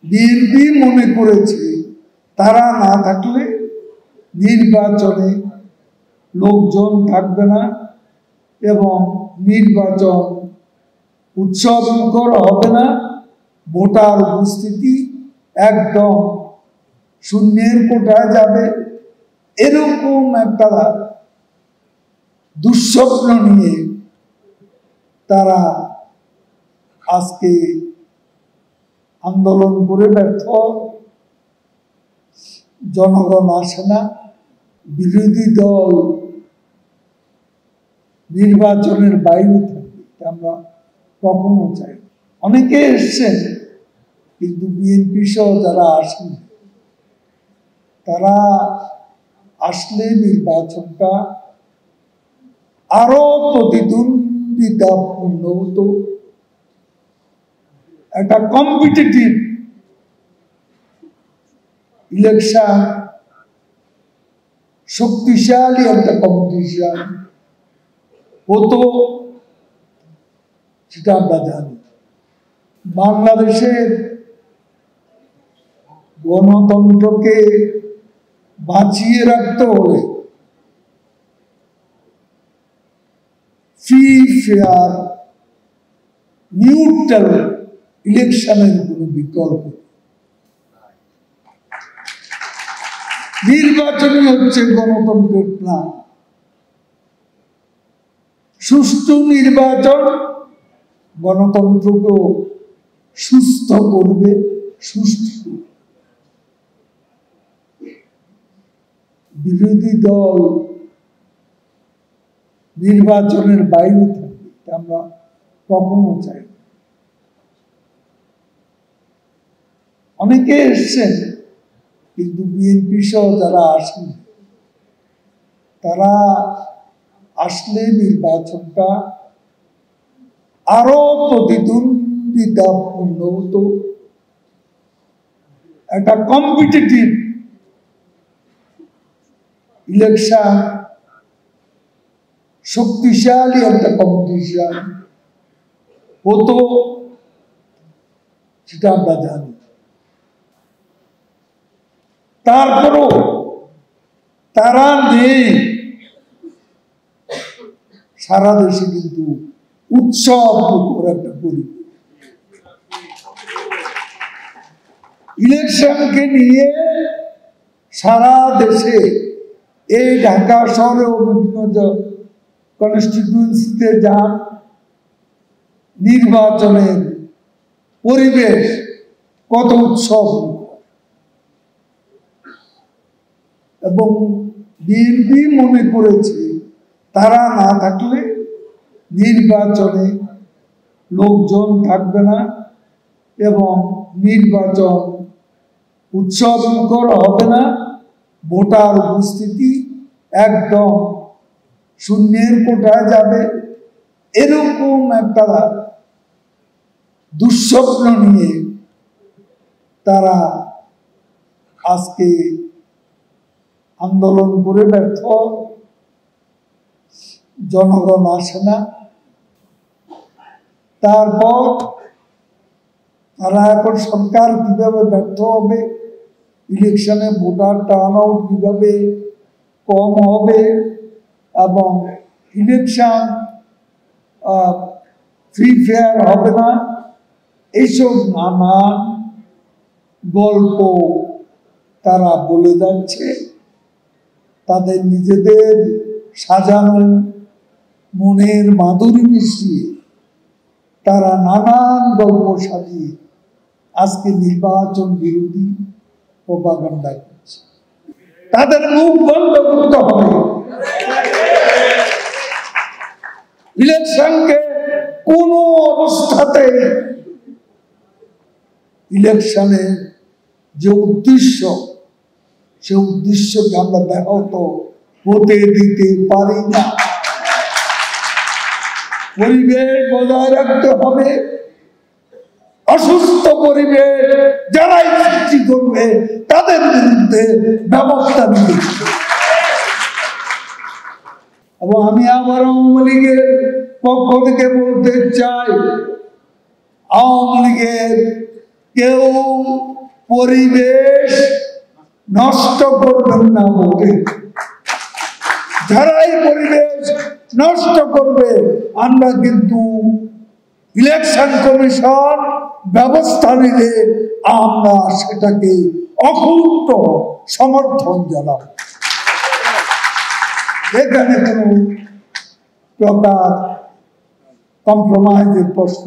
BNP মনে করেছে তারা না থাকলে নির্বাচনে লোকজন থাকবে না এবং নির্বাচন উৎসবমুখর হবে না, ভোটার উপস্থিতি একদম শূন্যের কোটায় যাবে। এরকম একটা দুঃস্বপ্ন নিয়ে তারা আজকে আন্দোলন করে ব্যর্থ। জনগণ আসে না, বিরোধী দল নির্বাচনের বাইরে থাকে, আমরা কখনো চাই। অনেকে এসছেন, কিন্তু বিএনপি সহ যারা আসেন, তারা আসলে নির্বাচনটা আরো প্রতিদ্বন্দ্বিতাপূর্ণ হতো, একটা কম্পিটিটিভ ইলেকশন, শক্তিশালী একটা কম্পিটিশন হতো, সেটা আমরা জানি। বাংলাদেশের গণতন্ত্রকে বাঁচিয়ে রাখতে হলে ফ্রি, ফেয়ার, নিউট্রাল ইলেকশনের কোনো বিকল্প। নির্বাচনই হচ্ছে গণতন্ত্রের প্রাণ। সুষ্ঠু নির্বাচন গণতন্ত্রকে সুস্থ করবে, সুস্থ। বিরোধী দল নির্বাচনের বাইরে থাকবে, আমরা কখনো চাই। অনেকে এসছেন, কিন্তু বিএনপি সহ যারা আসেন, তারা আসলে নির্বাচনটা আরো প্রতিদ্বন্দ্বিতাপূর্ণ হতো, একটা কম্পিটিটিভ ইলেকশন, শক্তিশালী একটা কম্পিটিশন হতো, সেটা আমরা জানি। তারপরও তারা নেই, সারা দেশে কিন্তু উৎসব করে একটা পরিবেশ। ইলেকশনকে নিয়ে সারা দেশে, এই ঢাকা শহরে বিভিন্ন কনস্টিটিউয়েন্সিতে যান, নির্বাচনের পরিবেশ কত উৎসব। এবং বিএনপি মনে করেছে তারা না থাকলে নির্বাচনে লোকজন থাকবে না এবং নির্বাচন উৎসবমুখর হবে না, ভোটার উপস্থিতি একদম শূন্যের কোটায় যাবে। এরকম একটা দুঃস্বপ্ন নিয়ে তারা আজকে আন্দোলন করে ব্যর্থ। জনগণ আসে না। তারপর তারা এখন সরকার কিভাবে ব্যর্থ হবে, ইলেকশনে ভোটার টার্ন আউট কিভাবে কম হবে এবং ইলেকশন ফ্রি ফেয়ার হবে না, এইসব নানান গল্প তারা বলে যাচ্ছে। তাদের নিজেদের সাজানো মনের মাধুরী মিশিয়ে তারা নানান গল্প সাজিয়ে আজকে নির্বাচন বিরোধী প্রপাগান্ডা করছে। তাদের মুখ বন্ধ করতে হবে। ইলেকশনকে কোন অবস্থাতে, ইলেকশনের যে উদ্দেশ্য, সে উদ্দেশ্যকে আমরা ব্যাহত হতে দিতে পারি না। পরিবেশ বজায় রাখতে হবে। অসুস্থ পরিবেশ যারাই সৃষ্টি করবে তাদের বিরুদ্ধে ব্যবস্থা নিতে হবে। এবং আমি আবার আওয়ামী লীগের পক্ষ থেকে বলতে চাই, আওয়ামী লীগের কেউ পরিবেশ নষ্ট করবেন না বলে, যারাই পরিবেশ নষ্ট করবে আমরা কিন্তু ইলেকশন কমিশন ব্যবস্থা নিলে আমরা সেটাকে অকুণ্ঠ সমর্থন জানাব। এখানে কোনো প্রকার কম্প্রোমাইজের প্রশ্ন